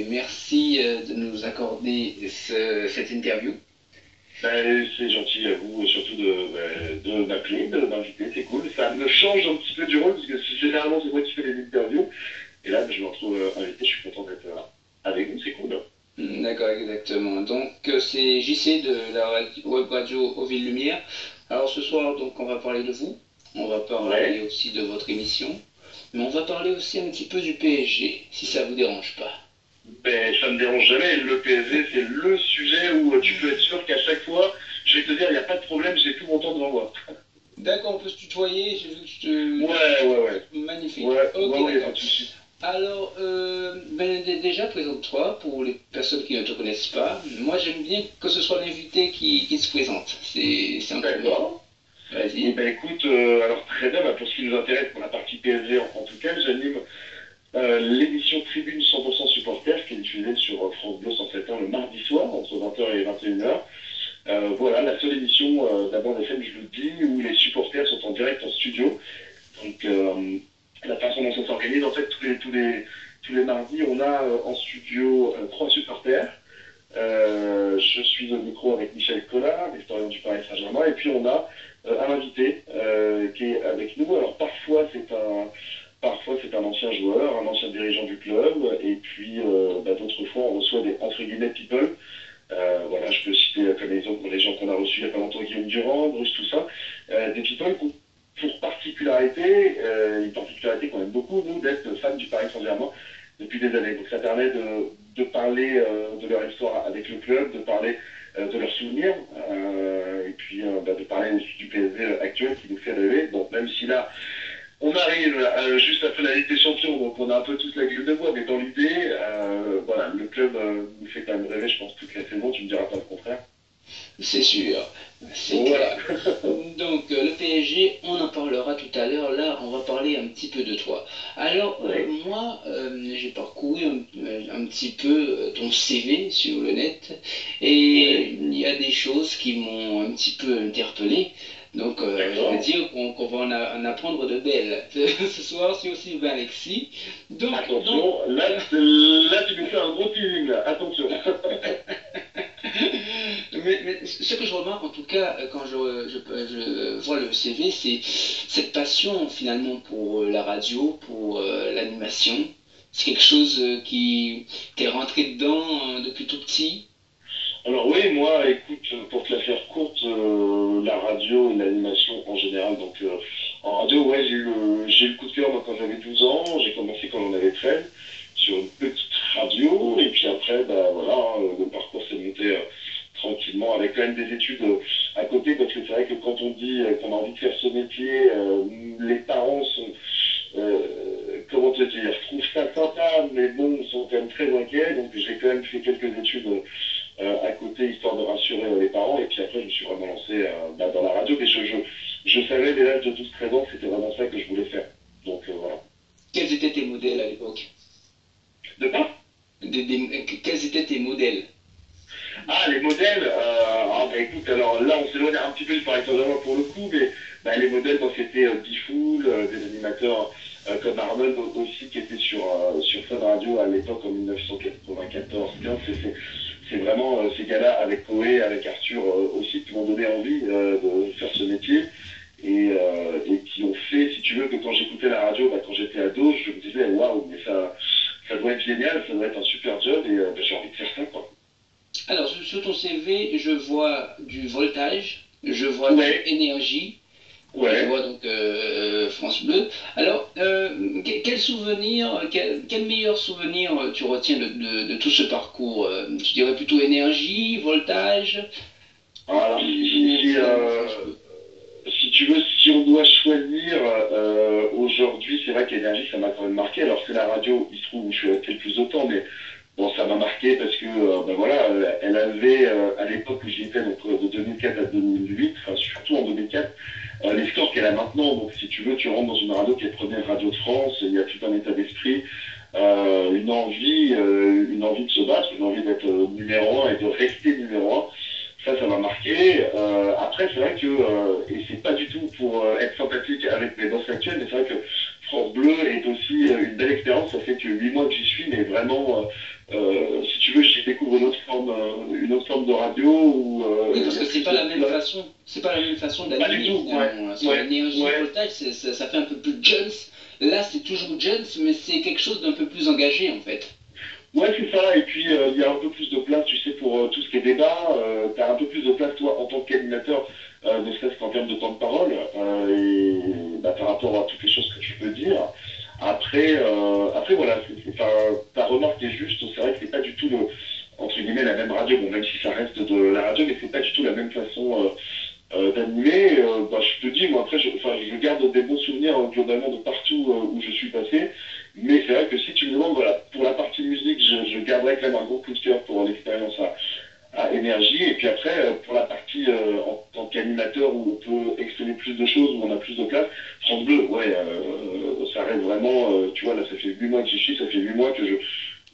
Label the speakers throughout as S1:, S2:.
S1: merci de nous accorder cette interview.
S2: C'est gentil à vous, surtout de m'appeler, de m'inviter, c'est cool. Ça me change un petit peu du rôle, parce que généralement c'est moi qui fais les interviews. Et là, je me retrouve invité, je suis content d'être avec vous, c'est cool.
S1: D'accord, exactement. Donc, c'est JC de la web radio Aux Villes Lumière. Alors, ce soir, donc, on va parler de vous. On va parler aussi de votre émission. Mais on va parler aussi un petit peu du PSG, si ça vous dérange pas.
S2: Ça me dérange jamais. Le PSG, c'est le sujet où tu peux être sûr qu'à chaque fois, je vais te dire, il n'y a pas de problème, j'ai tout mon temps devant moi.
S1: D'accord, on peut se tutoyer. J'ai vu que je te...
S2: Ouais.
S1: Magnifique.
S2: Ouais,
S1: Ok,
S2: ouais,
S1: d'accord. Alors, déjà, présente-toi pour les personnes qui ne te connaissent pas. Moi, j'aime bien que ce soit l'invité qui se présente. C'est un peu...
S2: D'accord.
S1: Vas-y.
S2: Écoute, alors très bien, pour ce qui nous intéresse, pour la partie PSG en tout cas, j'anime l'émission Tribune 100% Supporters qui est diffusée sur France Bleu 107.1 le mardi soir entre 20h et 21h. Voilà, la seule émission d'Abord FM, je vous le dis, où les supporters sont en direct en studio. Donc, la façon dont ça s'organise, en fait, tous les mardis, on a en studio 3 supporters. Je suis au micro avec Michel Collard, historien du Paris Saint-Germain, et puis on a un invité qui est avec nous. Alors parfois c'est un ancien joueur, un ancien dirigeant du club, et puis d'autres fois on reçoit des entre guillemets people. Voilà, je peux citer comme exemple les gens qu'on a reçus il n'y a pas longtemps, Guillaume Durand, Bruce, tout ça, des people pour particularité, une particularité qu'on aime beaucoup, nous, d'être fans du Paris Saint-Germain depuis des années. Donc ça permet de parler de leur histoire avec le club, de parler de leurs souvenirs, et puis de parler aussi du PSG actuel qui nous fait rêver. Bon, même si là, on arrive juste après la Ligue des Champions, donc on a un peu tous la gueule de bois, mais dans l'idée, voilà, le club nous fait quand même rêver, je pense, toute la saison, tu me diras pas le contraire.
S1: C'est sûr, c'est clair. Donc, le PSG, on en parlera tout à l'heure. Là, on va parler un petit peu de toi. Alors, moi, j'ai parcouru un petit peu ton CV sur le net et il y a des choses qui m'ont un petit peu interpellé. Donc, je veux dire qu'on va en apprendre de belles. Ce soir, c'est aussi Sylvain Alexis. Donc,
S2: attention, là, tu me fais un gros teasing, là. Attention.
S1: Mais ce que je remarque en tout cas quand je vois le CV, c'est cette passion finalement pour la radio, pour l'animation. C'est quelque chose qui t'est rentré dedans depuis tout petit.
S2: Alors oui, moi, écoute, pour te la faire courte, la radio et l'animation en général, donc en radio, ouais, j'ai eu le coup de cœur moi quand j'avais 12 ans, j'ai commencé quand j'en avais 13 sur une petite radio, et puis après, voilà, le parcours s'est monté tranquillement avec quand même des études à côté, parce que c'est vrai que quand on dit qu'on a envie de faire ce métier, les parents sont, comment te dire, trouvent ça sympa, mais bon, sont quand même très inquiets, donc j'ai quand même fait quelques études à côté, histoire de rassurer les parents, et puis après je me suis vraiment lancé dans la radio, mais je savais dès l'âge de 12-13 ans que c'était vraiment ça que je voulais faire, donc voilà.
S1: Quels étaient tes modèles à l'époque?
S2: De quoi?
S1: Quels étaient tes modèles?
S2: Ah, les modèles, écoute, alors là, on s'éloigne un petit peu du Paris Saint-Germain pour le coup, mais les modèles, moi, c'était Bifoul, des animateurs comme Arnold aussi, qui était sur Fun Radio à l'époque en 1994-15. C'est vraiment ces gars-là, avec Koé, avec Arthur aussi, qui m'ont donné envie de faire ce métier. Et qui ont fait, si tu veux, que quand j'écoutais la radio, quand j'étais ado, je me disais, waouh, mais ça doit être génial, ça doit être un super job, et j'ai envie de faire ça, quoi.
S1: Alors, sur ton CV, je vois du voltage, je vois de énergie, je vois donc France Bleu. Alors, quel meilleur souvenir tu retiens de tout ce parcours? Tu dirais plutôt énergie, voltage?
S2: Alors, si tu veux, si on doit choisir aujourd'hui, c'est vrai qu'énergie, ça m'a quand même marqué. Alors, c'est la radio, il se trouve où je suis resté le plus de temps, mais bon, ça m'a marqué parce que, voilà, elle avait, à l'époque où j'y étais, donc de 2004 à 2008, enfin surtout en 2004, les scores qu'elle a maintenant. Donc, si tu veux, tu rentres dans une radio qui est première radio de France, il y a tout un état d'esprit, une envie de se battre, une envie d'être numéro un et de rester numéro un. Ça m'a marqué. Après, c'est vrai que, et c'est pas du tout pour être sympathique avec mes boss actuels, mais c'est vrai que France Bleu est aussi une belle expérience. Ça fait que 8 mois que j'y suis, mais vraiment, si tu veux, j'y découvre une autre forme de radio.
S1: Oui, parce que c'est pas la même façon, c'est pas la même façon d'animer finalement. Sur l'énergie voltage, ça fait un peu plus jeunes. Là, c'est toujours jeunes, mais c'est quelque chose d'un peu plus engagé en fait.
S2: Ouais, c'est ça. Et puis, il y a un peu plus de place, tu sais, pour tout ce qui est débat. Tu as un peu plus de place, toi, en tant qu'animateur, ne serait-ce qu'en termes de temps de parole, par rapport à toutes les choses que tu peux dire. Après voilà, ta remarque est juste. C'est vrai que c'est pas du tout, entre guillemets, la même radio. Bon, même si ça reste de la radio, mais c'est pas du tout la même façon d'animer. Je te dis, moi, après, je garde des bons souvenirs globalement de partout où je suis passé. Mais c'est vrai que si tu me demandes, voilà, pour la partie musique, je garderai quand même un gros coup de cœur pour l'expérience à énergie. Et puis après, pour la partie en tant qu'animateur où on peut exprimer plus de choses, où on a plus de place, France Bleu, ouais, ça reste vraiment, tu vois, là, ça fait 8 mois que j'y suis, ça fait 8 mois que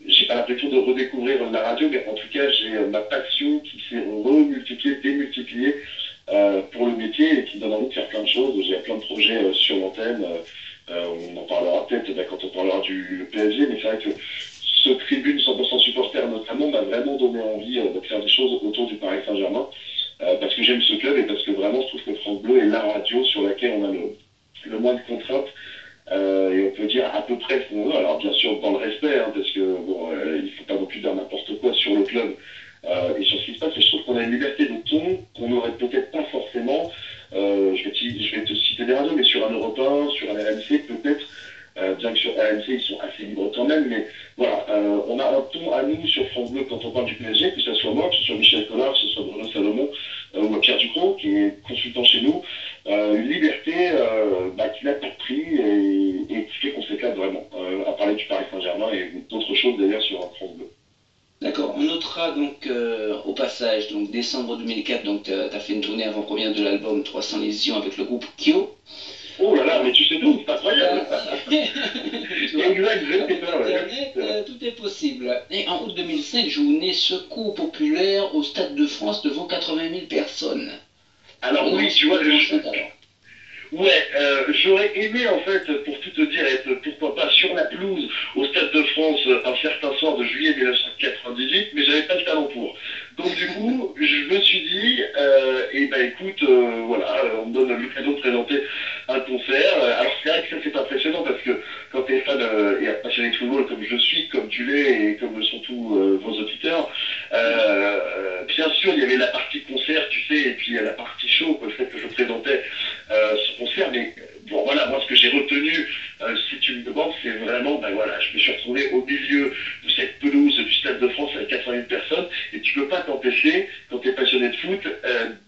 S2: j'ai pas l'impression de redécouvrir la radio, mais en tout cas, j'ai ma passion qui s'est remultipliée, démultipliée pour le métier et qui me donne envie de faire plein de choses. J'ai plein de projets sur l'antenne. On en parlera peut-être quand on parlera du PSG, mais c'est vrai que ce tribune 100% supporter notamment m'a vraiment donné envie de faire des choses autour du Paris Saint-Germain, parce que j'aime ce club et parce que vraiment je trouve que France Bleu est la radio sur laquelle on a le moins de contraintes, et on peut dire à peu près ce qu'on veut. Alors bien sûr dans le respect, hein, parce que bon, il ne faut pas non plus dire n'importe quoi sur le club et sur ce qui se passe. Et je trouve qu'on a une liberté de ton qu'on n'aurait peut-être pas forcément. Je vais te citer des radios, mais sur un Europe 1, sur un RMC peut-être, bien que sur RMC ils sont assez libres quand même, mais voilà, on a un ton à nous sur France Bleu quand on parle du PSG, que ce soit moi, que ce soit Michel Collard, que ce soit Bruno Salomon ou Pierre Ducrot qui est consultant chez nous, une liberté qui n'a pas de prix et qui fait qu'on s'éclate vraiment à parler du Paris Saint-Germain et d'autres choses d'ailleurs sur France Bleu.
S1: D'accord, on notera donc au passage, donc décembre 2004, donc tu as fait une tournée avant-première de l'album 300 Lésions avec le groupe Kyo.
S2: Oh là là, mais tu sais tout, c'est incroyable. Exact,
S1: Internet, tout est possible. Et en août 2005, je vous nais Secours populaire au Stade de France devant 80 000 personnes.
S2: Alors oui, tu vois, ouais, j'aurais aimé en fait, pour tout te dire, être pourquoi pas sur la pelouse au Stade de France un certain soir de juillet 1998, mais j'avais pas le talent pour. Donc du coup, je me suis dit, écoute, voilà, on me donne l'occasion de présenter un concert. Alors c'est vrai que ça c'est impressionnant parce que quand tu es fan et passionné de football comme je suis, comme tu l'es et comme le sont tous vos auditeurs, bien sûr il y avait la partie concert, tu sais, et puis la partie show, le fait que je présentais ce concert, mais bon voilà, moi ce que j'ai retenu, si tu me demandes, c'est vraiment, je me suis retrouvé au milieu de cette pelouse du Stade de France avec 80 000 personnes, et tu peux pas t'empêcher, quand tu es passionné de foot,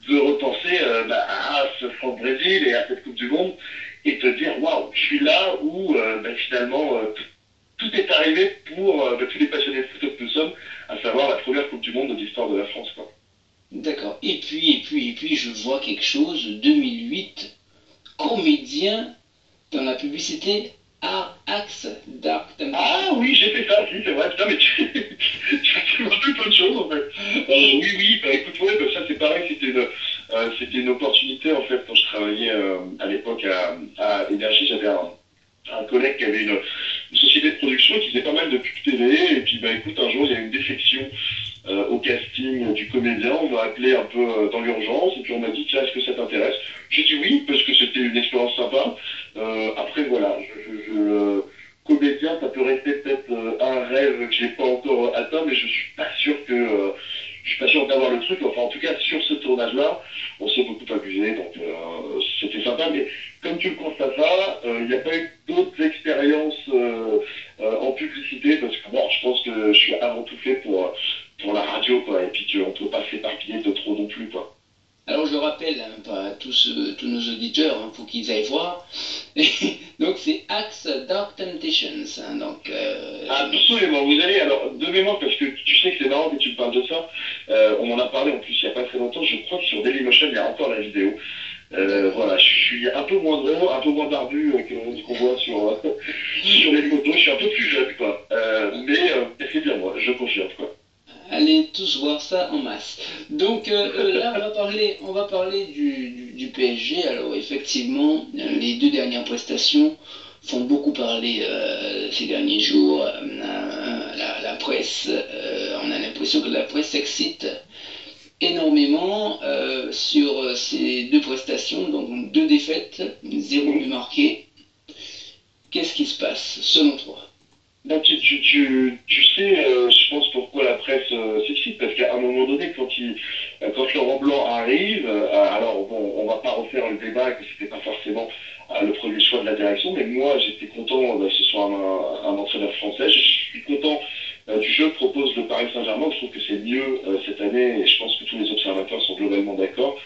S2: de repenser à ce France-Brésil et à cette Coupe du Monde, et te dire, waouh, je suis là où finalement tout est arrivé pour tous les passionnés de foot que nous sommes, à savoir la première Coupe du Monde de l'histoire de la France, quoi.
S1: D'accord. Et puis, je vois quelque chose, 2008, comédien dans la publicité Axe Dark Temptation.
S2: Ah oui, j'ai fait ça, si, c'est vrai. Putain, mais tu m'as fait plein de choses, en fait. Oui, écoute, ouais, ça c'est pareil, c'était une opportunité, en fait, quand je travaillais à l'époque à Énergie, j'avais un collègue qui avait une société de production qui faisait pas mal de pub TV, et puis écoute, un jour il y a eu une défection au casting du comédien, on m'a appelé un peu dans l'urgence, et puis on m'a dit, tiens, est-ce que ça t'intéresse? J'ai dit oui, parce que c'était une expérience sympa. Après voilà, comédien, ça peut rester peut-être un rêve que j'ai pas encore atteint, mais je suis pas sûr d'avoir le truc. Enfin, en tout cas, sur ce tournage-là, on s'est beaucoup amusé, donc c'était sympa. Mais comme tu le constateras, il n'y a pas eu d'autres expériences en publicité, parce que bon, je pense que je suis avant tout fait pour la radio, quoi. Et puis qu'on ne peut pas s'éparpiller de trop non plus, quoi.
S1: Alors je rappelle à tous nos auditeurs, il faut qu'ils aillent voir. Donc c'est Axe Dark Temptations. Donc,
S2: Absolument, vous allez, alors de mémoire, parce que tu sais que c'est marrant que tu me parles de ça, on en a parlé en plus il n'y a pas très longtemps, je crois que sur Dailymotion il y a encore la vidéo. Voilà, je suis un peu moins gros, un peu moins barbu que ce qu'on voit sur les photos, je suis un peu plus jeune, quoi. Mais c'est bien moi, je confirme, quoi.
S1: Allez tous voir ça en masse. Donc là, on va parler du PSG. Alors effectivement, les deux dernières prestations, font beaucoup parler ces derniers jours. La presse, on a l'impression que la presse s'excite énormément sur ces deux prestations, donc deux défaites, zéro but marqué. Qu'est-ce qui se passe selon toi?
S2: Bah, tu sais, je pense pourquoi la presse s'excite, parce qu'à un moment donné, quand Laurent Blanc arrive, alors bon, on va pas refaire le débat que c'était pas forcément le premier choix de la direction, mais moi j'étais content que ce soit un entraîneur français. Je suis content du jeu que propose le Paris Saint-Germain. Je trouve que c'est mieux cette année, et je pense que tous les observateurs sont globalement d'accord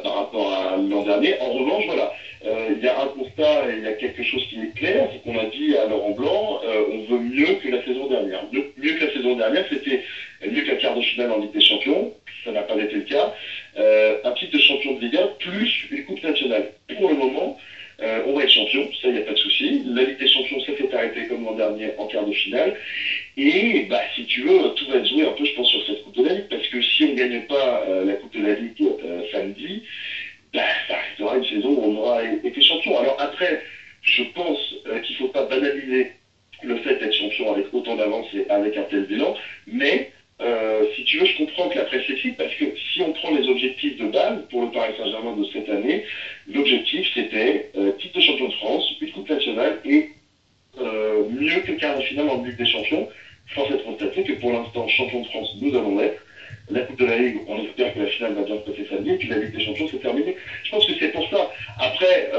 S2: par rapport à l'an dernier. En revanche, voilà. Il y a un constat et il y a quelque chose qui est clair, c'est qu'on a dit à Laurent Blanc, on veut mieux que la saison dernière. Mieux que la saison dernière, c'était mieux qu'un quart de finale en Ligue des Champions, ça n'a pas été le cas. Un titre de champion de Liga plus une Coupe nationale. Pour le moment, on va être champion, ça il n'y a pas de souci. La Ligue des Champions s'est fait arrêter comme l'an dernier en quart de finale. Et bah, si tu veux, tout va être joué un peu, je pense, sur cette Coupe de la Ligue, parce que si on ne gagne pas la Coupe de la Ligue samedi, bah, ça restera une saison où on aura été champion. Alors après, je pense qu'il ne faut pas banaliser le fait d'être champion avec autant d'avance et avec un tel bilan, mais si tu veux, je comprends que la presse s'excite, parce que si on prend les objectifs de base pour le Paris Saint-Germain de cette année, l'objectif c'était titre de champion de France, une coupe nationale et mieux que quart de finale en Ligue des Champions. Force est de constater que pour l'instant, champion de France, nous allons l'être. La Coupe de la Ligue, on espère que la finale va bien se passer samedi, et puis la Ligue des Champions, c'est terminé. Je pense que c'est pour ça. Après,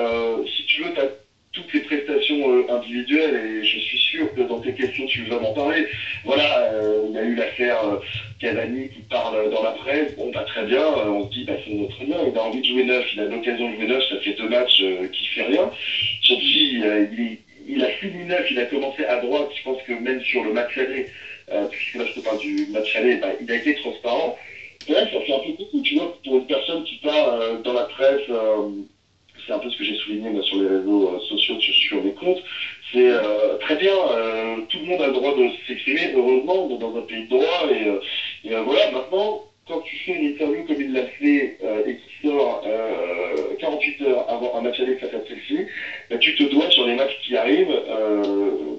S2: si tu veux, tu as toutes les prestations individuelles, et je suis sûr que dans tes questions, tu vas m'en parler. Voilà, il y a eu l'affaire Cavani qui parle dans la presse. Bon, bah très bien, on se dit, bah c'est très bien, il a envie de jouer neuf, il a l'occasion de jouer neuf, ça fait 2 matchs qui fait rien. Chelsea, il a fini neuf, il a commencé à droite, je pense que même sur le match aller, puisque là je te parle du match aller, bah, il a été transparent. Et là, ça fait un peu beaucoup, tu vois, pour une personne qui part dans la presse, c'est un peu ce que j'ai souligné moi, sur les réseaux sociaux, sur mes comptes, c'est très bien, tout le monde a le droit de s'exprimer, heureusement, on est dans un pays de droit, et voilà, maintenant, quand tu fais une interview comme il l'a fait et qui sort 48 heures avant un match aller face à Chelsea, bah, tu te dois sur les matchs qui arrivent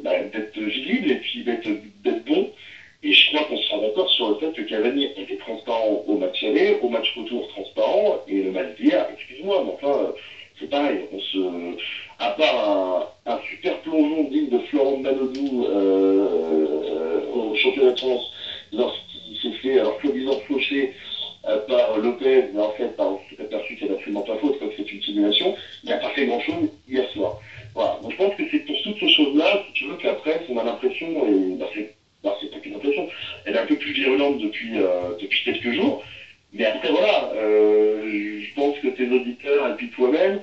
S2: bah, d'être visible et puis d'être bon. Et je crois qu'on sera d'accord sur le fait que Cavani était transparent au match aller, au match retour transparent, et le match d'hier, excuse-moi, mais enfin, c'est pareil, à part un super plongeon digne de Florent Manodou au championnat de France, lorsqu'il s'est fait, alors soi-disant fauché par Lopez, mais en fait, on s'est aperçu que c'est absolument pas faute, que c'est une simulation, il n'a pas fait grand-chose hier soir. Voilà, donc je pense que c'est pour toutes ces choses-là, si tu veux, que la presse, on a l'impression, et c'est pas qu'une impression, elle est un peu plus virulente depuis quelques jours, mais après voilà, je pense que tes auditeurs et puis toi-même,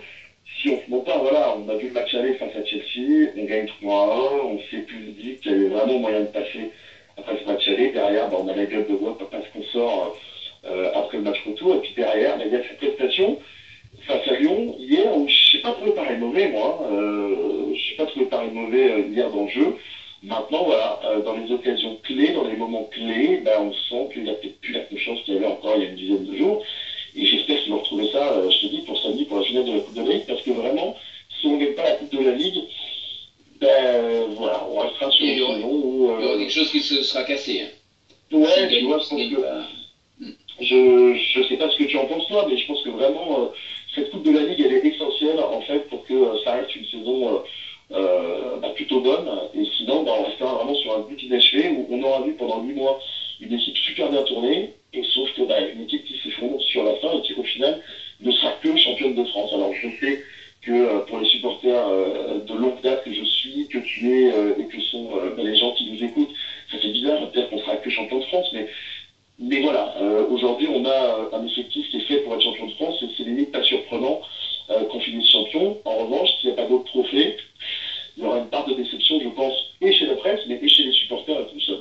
S2: si on se ment pas, voilà, on a vu le match aller face à Chelsea, on gagne 3-1, on s'est plus dit qu'il y avait vraiment moyen de passer après ce match aller, derrière, bah, on a la gueule de bois parce qu'on sort après le match retour, et puis derrière, bah, il y a cette prestation face à Lyon, hier, où je sais pas trouvé pareil mauvais, moi, je sais pas trouvé pareil mauvais hier dans le jeu. Maintenant, voilà, dans les occasions clés, dans les moments clés, ben, on sent qu'il n'y a peut-être plus la confiance qu'il y avait encore il y a une dizaine de jours. Et j'espère qu'ils vont retrouver ça, je te dis, pour samedi, pour la finale de la Coupe de la Ligue, parce que vraiment, si on ne gagne pas la Coupe de la Ligue, ben voilà, on restera sur une saison où...
S1: il y aura quelque chose qui se sera cassé. Hein.
S2: Ouais, tu vois, je pense que... Je sais pas ce que tu en penses toi, mais je pense que vraiment, cette Coupe de la Ligue, elle est essentielle, en fait, pour que ça reste une saison... bah, plutôt bonne, et sinon bah, on restera vraiment sur un but inachevé où on aura vu pendant 8 mois une équipe super bien tournée, et sauf que bah, une équipe qui s'effondre sur la fin et qui au final ne sera que championne de France. Alors je sais que pour les supporters de longue date que je suis, que tu es et que sont bah, les gens qui nous écoutent, ça fait bizarre de dire qu'on sera que champion de France, mais voilà, aujourd'hui on a un effectif qui est fait pour être champion de France, et c'est limite pas surprenant qu'on finisse champion. En revanche, s'il n'y a pas d'autres trophées, il y aura une part de déception, je pense, et chez la presse, mais et chez les supporters et tout ça.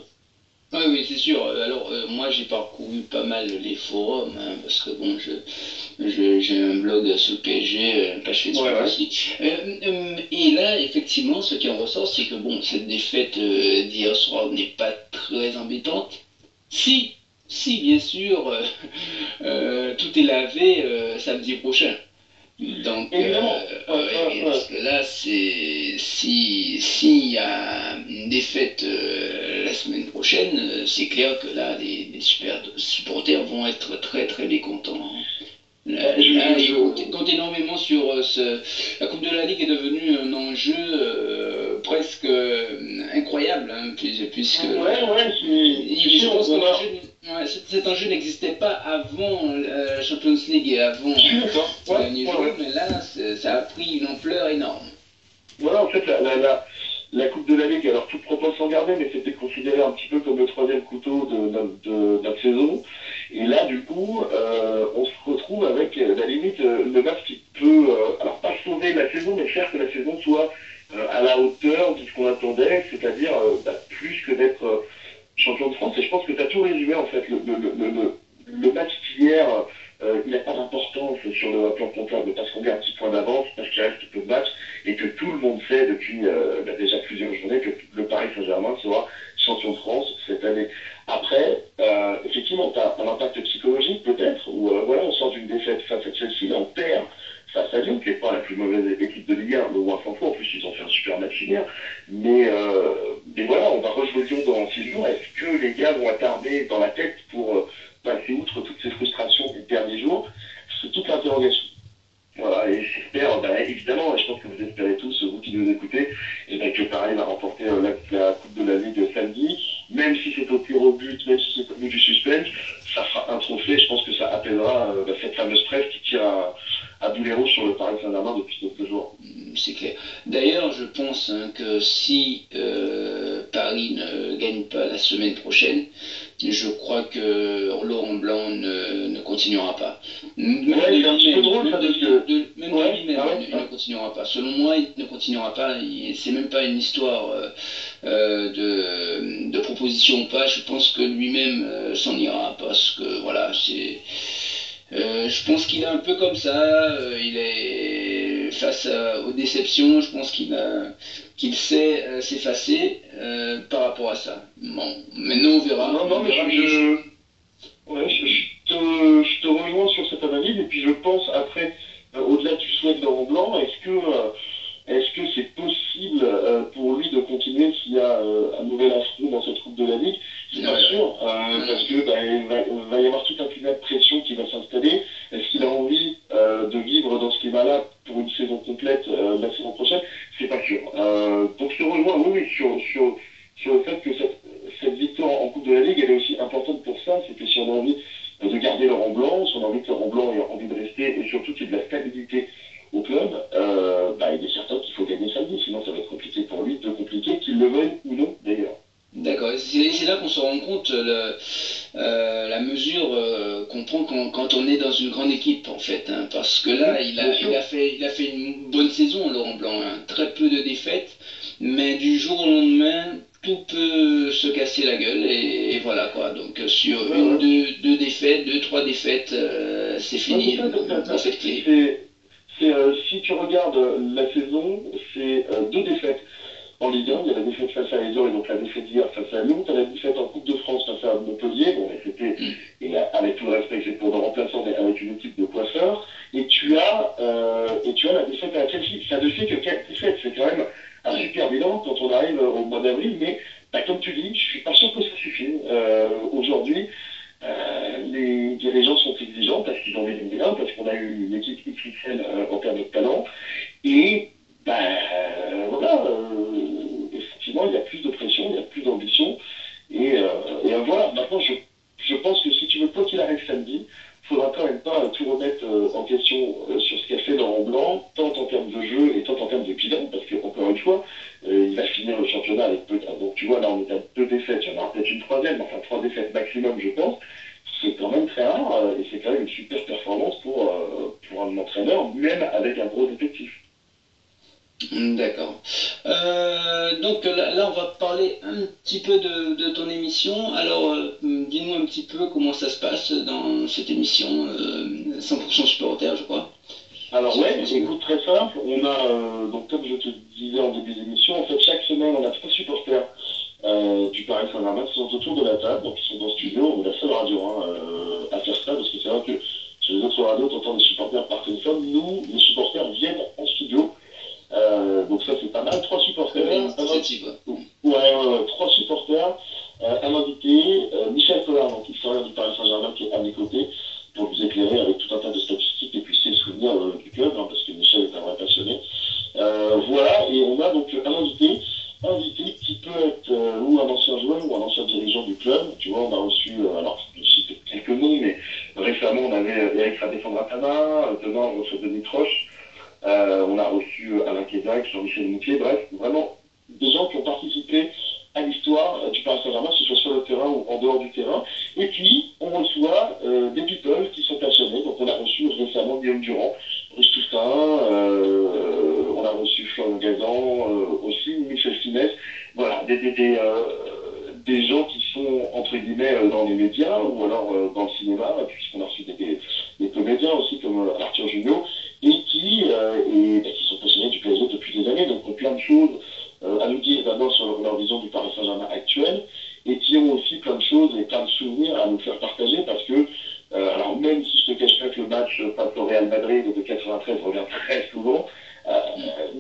S1: Oui, oui, c'est sûr. Alors, moi, j'ai parcouru pas mal les forums, hein, parce que bon, j'ai un blog sur le PSG, une page Facebook
S2: Ouais, ouais.
S1: aussi. Et là, effectivement, ce qui en ressort, c'est que bon, cette défaite d'hier soir n'est pas très embêtante. Si, si, bien sûr, tout est lavé samedi prochain. Donc,
S2: Évidemment.
S1: oui, parce que là, s'il y a une défaite la semaine prochaine, c'est clair que là, les super supporters vont être très très mécontents, hein. Là, ils comptent énormément sur la Coupe de la Ligue est devenue un enjeu presque incroyable, hein, puisque je pense que cet enjeu n'existait pas avant la Champions League et avant ces derniers jours, mais là, ça a pris une ampleur énorme.
S2: Voilà, en fait, la Coupe de la Ligue, alors toute proportion gardée, mais c'était considéré un petit peu comme le troisième couteau de notre saison. Et là, du coup, on se retrouve avec la limite, le match qui peut, alors pas sauver la saison, mais faire que la saison soit à la hauteur de ce qu'on attendait, c'est-à-dire plus que d'être champion de France. Et je pense que tu as tout résumé, en fait. Le match d'hier, il n'a pas d'importance sur le plan comptable, parce qu'on gagne un petit point d'avance, parce qu'il reste peu de matchs, et que tout le monde sait depuis déjà plusieurs journées que le Paris Saint-Germain sera champion de France cette année. Après, effectivement, tu as un impact psychologique peut-être, où voilà, on sort d'une défaite face à Chelsea, là on perd face à Lyon, qui n'est pas la plus mauvaise équipe de Ligue 1, le moins franco, en plus ils ont fait un super match hier, mais voilà, on va rejouer Lyon dans 6 jours. Est-ce que les gars vont attarder dans la tête pour passer outre toutes ces frustrations des derniers jours? C'est toute l'interrogation. Voilà, et j'espère, évidemment, et je pense que vous espérez tous, vous qui nous écoutez, et que Paris va remporter la Coupe de la Ligue samedi, même si c'est au tir au but, même si c'est au bout du suspense, ça fera un trophée, je pense que ça apaisera cette fameuse presse qui tire à boulet rouge sur le Paris Saint-Germain depuis quelques jours.
S1: C'est clair. D'ailleurs, je pense que si Paris ne gagne pas la semaine prochaine, je crois que Laurent Blanc ne continuera pas.
S2: Même c'est un petit peu drôle, ça, parce que...
S1: Même de lui-même, il ne continuera pas. Selon moi, il ne continuera pas. C'est même pas une histoire de proposition ou pas. Je pense que lui-même s'en ira, parce que voilà, c'est... je pense qu'il est un peu comme ça. Il est face aux déceptions. Je pense qu'il sait s'effacer par rapport à ça. Bon, maintenant on verra.
S2: Non, mais je te rejoins sur cette analyse, et puis je pense après, au-delà du souhait de Laurent Blanc, est-ce que c'est possible pour lui de continuer s'il y a un nouvel affront dans cette Coupe de la Ligue? C'est pas sûr, parce que il va y avoir tout un climat de pression qui va s'installer. Est-ce qu'il a envie de vivre dans ce climat-là pour une saison complète la saison prochaine? C'est pas sûr. Donc je te rejoins, oui, sur le fait que cette victoire en Coupe de la Ligue, elle est aussi importante pour ça, c'est que si on a envie de garder Laurent Blanc, si on a envie que Laurent Blanc ait envie de rester, et surtout qu'il y ait de la stabilité au club, il est certain qu'il faut gagner samedi, sinon ça va être compliqué pour lui, qu'il le veuille ou non d'ailleurs.
S1: D'accord, c'est là qu'on se rend compte la mesure qu'on prend quand on est dans une grande équipe, en fait, hein, parce que là il a fait une bonne saison, Laurent Blanc, hein, très peu de défaites, mais du jour au lendemain tout peut se casser la gueule, et voilà quoi. Donc sur deux défaites, trois défaites, c'est fini dans cette clé.
S2: Si tu regardes la saison, c'est 2 défaites en Ligue 1. Il y a la défaite face à Lyon, et donc la défaite d'hier face à Lyon. Tu as la défaite en Coupe de France face à Montpellier. Bon, c'était, et avec tout le respect que j'ai pour le remplaçant, mais avec une équipe de coiffeurs. Et tu as la défaite à Chelsea. Ça ne fait que 4 défaites. C'est quand même un super bilan quand on arrive au mois d'avril. Mais comme tu dis, je suis pas sûr que ça suffit. Aujourd'hui, les dirigeants sont exigeants parce qu'ils ont gagné bien, parce qu'on a eu une équipe XXL en termes de talent. Et voilà, effectivement, il y a plus de pression, il y a plus d'ambition. Et voilà, maintenant, je pense que si tu veux, quoi qu'il arrive samedi, il faudra quand même pas tout remettre en question sur ce qu'a fait Laurent Blanc, tant en termes de jeu et tant en termes de bilan, parce que, encore une fois, il va finir le championnat avec peu. Donc tu vois, là, on est à 2 défaites, il y en aura peut-être une troisième, enfin 3 défaites maximum, je pense. C'est quand même très rare, et c'est quand même une super performance pour un entraîneur, même avec un gros effectif.
S1: D'accord. Donc là, on va parler un petit peu de ton émission. Alors, dis-nous un petit peu comment ça se passe dans cette émission 100% supporter, je crois.
S2: Alors écoute, très simple. On a, donc comme je te disais en début d'émission, en fait, chaque semaine, on a 3 supporters du Paris Saint-Germain qui sont autour de la table, donc ils sont dans le studio. On est la seule radio à faire ça, parce que c'est vrai que Sur les autres radios, tu entends des supporters par téléphone. Nous, les supporters viennent en studio. Donc ça, c'est pas mal. Trois supporters. Trois supporters, un invité, Michel Collard, donc historien du Paris Saint-Germain, qui est à mes côtés, pour vous éclairer avec tout un tas de statistiques et puis ses souvenirs du club, hein, parce que Michel est un vrai passionné. Voilà, et on a donc un invité qui peut être ou un ancien joueur ou un ancien dirigeant du club. Tu vois, on a reçu, alors je cite quelques noms, mais récemment on avait Eric Radé-Sandratana, demain on reçoit Denis Troche, on a reçu Alain Kézac, Jean-Michel Moutier, bref, vraiment des gens qui ont participé à l'histoire du Paris Saint-Germain, que ce soit sur le terrain ou en dehors du terrain. Et puis, on reçoit des people qui sont passionnés. Donc, on a reçu récemment Guillaume Durand, Bruce Toussaint, on a reçu Florent Gazan, aussi Michel Finesse. Voilà, des gens qui sont, entre guillemets, dans les médias ou alors dans le cinéma, puisqu'on a reçu des comédiens aussi comme Arthur Junio, et qui sont passionnés du PSG depuis des années, donc ont plein de choses à nous dire d'abord sur leur vision du Paris Saint-Germain actuel, et qui ont aussi plein de choses et plein de souvenirs à nous faire partager, parce que, alors même si je te cache pas que le match face au Real Madrid de 93 revient très souvent,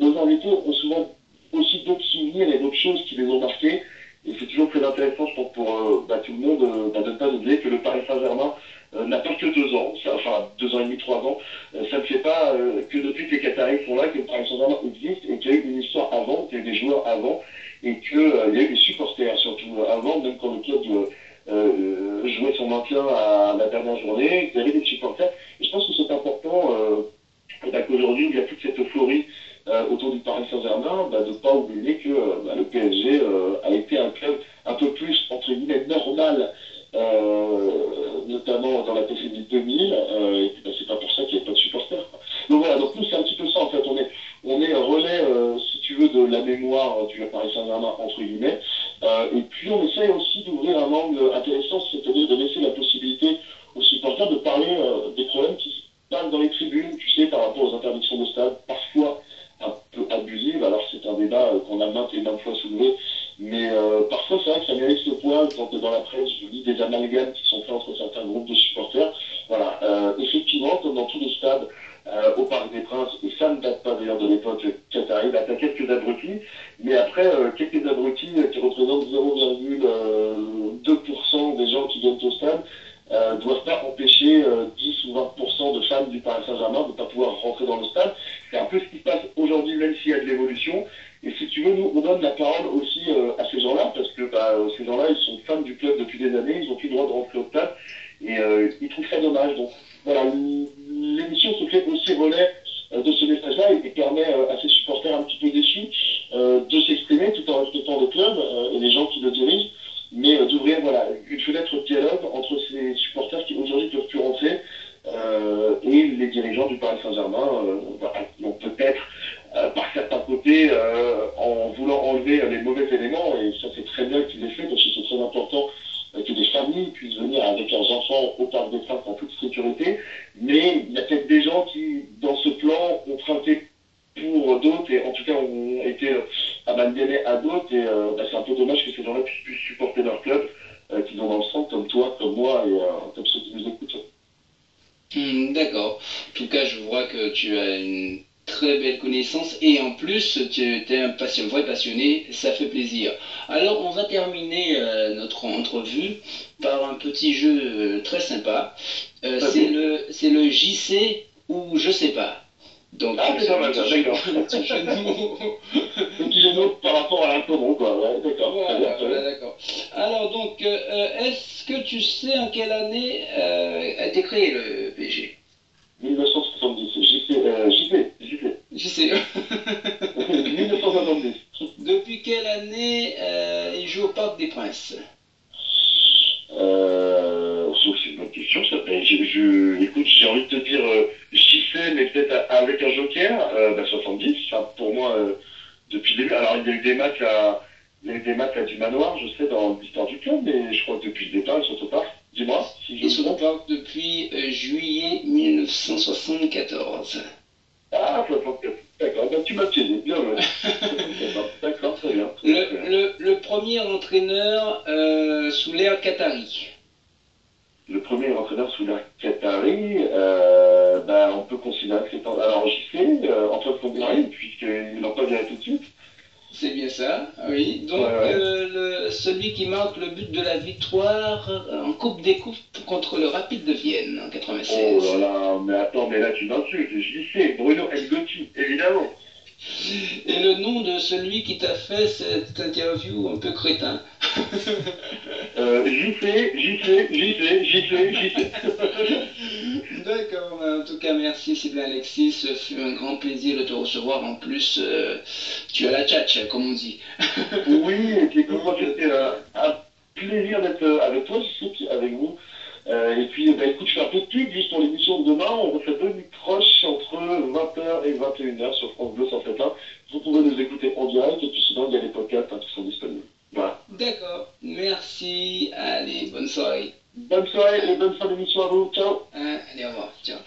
S2: nos invités ont souvent aussi d'autres souvenirs et d'autres choses qui les ont marqués, et c'est toujours très intéressant, je pense, pour tout le monde, de ne pas oublier que le Paris Saint-Germain n'a pas que 2 ans, enfin 2 ans et demi, 3 ans, ça ne fait pas que depuis que les Qataris sont là que le Paris Saint-Germain existe et qu'il y a eu une histoire avant, qu'il y a eu des joueurs avant et qu'il y a eu des supporters surtout avant, même quand le club jouait son maintien à la dernière journée, il y avait des supporters. Et je pense que c'est important qu'aujourd'hui, il y a toute cette euphorie autour du Paris Saint-Germain, de ne pas oublier que le PSG a été un club un peu plus, entre guillemets, normal, notamment dans la décennie 2000, et puis c'est pas pour ça qu'il n'y a pas de supporters. Donc voilà, donc nous c'est un petit peu ça en fait, on est relais, si tu veux, de la mémoire du Paris Saint-Germain, entre guillemets, et puis on essaye aussi d'ouvrir un angle intéressant, c'est-à-dire de laisser la possibilité aux supporters de parler des problèmes qui se passent dans les tribunes, tu sais, par rapport aux interdictions de stade, parfois un peu abusives. Alors c'est un débat qu'on a maintes et maintes fois soulevé, mais parfois c'est vrai que ça mérite ce poil quand dans la presse je lis des amalgames qui sont faits entre certains groupes de supporters. Voilà, effectivement, comme dans tous les stades au Parc des Princes, et ça ne date pas d'ailleurs de l'époque qatari, tu as quelques abrutis, mais après quelques abrutis qui représentent 0,2% des gens qui viennent au stade ne doivent pas empêcher 10 ou 20% de fans du Paris Saint-Germain de ne pas pouvoir rentrer dans le stade. C'est un peu ce qui se passe aujourd'hui, même s'il y a de l'évolution. Et si tu veux, nous, on donne la parole aussi à ces gens-là, parce que ces gens-là, ils sont fans du club depuis des années, ils n'ont plus le droit de rentrer au stade, et ils trouvent ça dommage. Donc voilà, l'émission se fait aussi relais de ce message-là et permet à ces supporters un petit peu déçus de s'exprimer tout en respectant le club et les gens qui le dirigent, mais d'ouvrir voilà, une fenêtre de dialogue entre ces supporters qui aujourd'hui ne peuvent plus rentrer et les dirigeants du Paris Saint-Germain. Voilà. Donc peut-être par certains côtés en voulant enlever les mauvais éléments, et ça c'est très bien qu'il l'ait fait parce que c'est très important que des familles puissent venir avec leurs enfants au Parc des Princes en toute sécurité, mais il y a peut-être des gens qui, dans ce plan, ont trinqué pour d'autres, et en tout cas ont été amalgamés à d'autres, et c'est un peu dommage que ces gens-là puissent supporter leur club, qu'ils ont dans le sang, comme toi, comme moi, et comme ceux qui nous écoutent.
S1: D'accord. En tout cas, je vois que tu as une très belle connaissance et en plus, tu es un vrai passionné, ça fait plaisir. Alors, on va terminer notre entrevue par un petit jeu très sympa. C'est le JC ou je sais pas. Donc,
S2: c'est pas mal, d'accord.
S1: Petit jeu de mots.
S2: Petit jeu de mots par rapport à l'incommon, quoi. Ouais, d'accord.
S1: Voilà, d'accord. Alors, donc, est-ce que tu sais en quelle année a été créé le PSG?
S2: 1970.
S1: JC.
S2: 1970.
S1: Depuis quelle année il joue au Parc des Princes?
S2: C'est une bonne question. Écoute, j'ai envie de te dire JC, mais peut-être avec un joker. 70. Enfin, pour moi, depuis le début. Alors, il y a eu des matchs du Manoir, je sais, dans l'histoire du club, mais je crois que depuis le départ, ils sont au Parc. Dis-moi si je
S1: Ils sont au Parc depuis juillet 1974.
S2: Ah, 64. D'accord, tu m'as piégé, bien joué. D'accord, très bien.
S1: Le premier entraîneur sous l'ère qatari.
S2: le premier entraîneur sous l'ère Qatari, on peut considérer que c'est... Alors, j'y sais, Antoine Comboiré, puisqu'il n'en pas viré tout de suite.
S1: C'est bien ça, oui. Donc, celui qui marque le but de la victoire en Coupe des Coupes contre le Rapide de Vienne en 96.
S2: Oh là là, mais attends, mais là tu m'insultes, j'y sais, Bruno Elgotti, évidemment.
S1: Et le nom de celui qui t'a fait cette interview un peu crétin.
S2: J'y sais.
S1: D'accord, en tout cas merci Sylvain Alexis, ce fut un grand plaisir de te recevoir. En plus, tu as la tchatche, comme on dit.
S2: Oui, et puis écoute, moi c'était un plaisir d'être avec toi, surtout avec vous. Et puis, écoute, je fais un peu de pub juste pour l'émission de demain. On refait deux nuits proches entre 20h et 21h sur France Bleu 107.1. Vous pouvez nous écouter en direct et puis sinon, il y a les podcasts qui sont disponibles. Voilà.
S1: D'accord, merci. Allez, bonne soirée.
S2: Bonne soirée et bonne fin d'émission à vous. Ciao.
S1: Allez, au revoir. Ciao.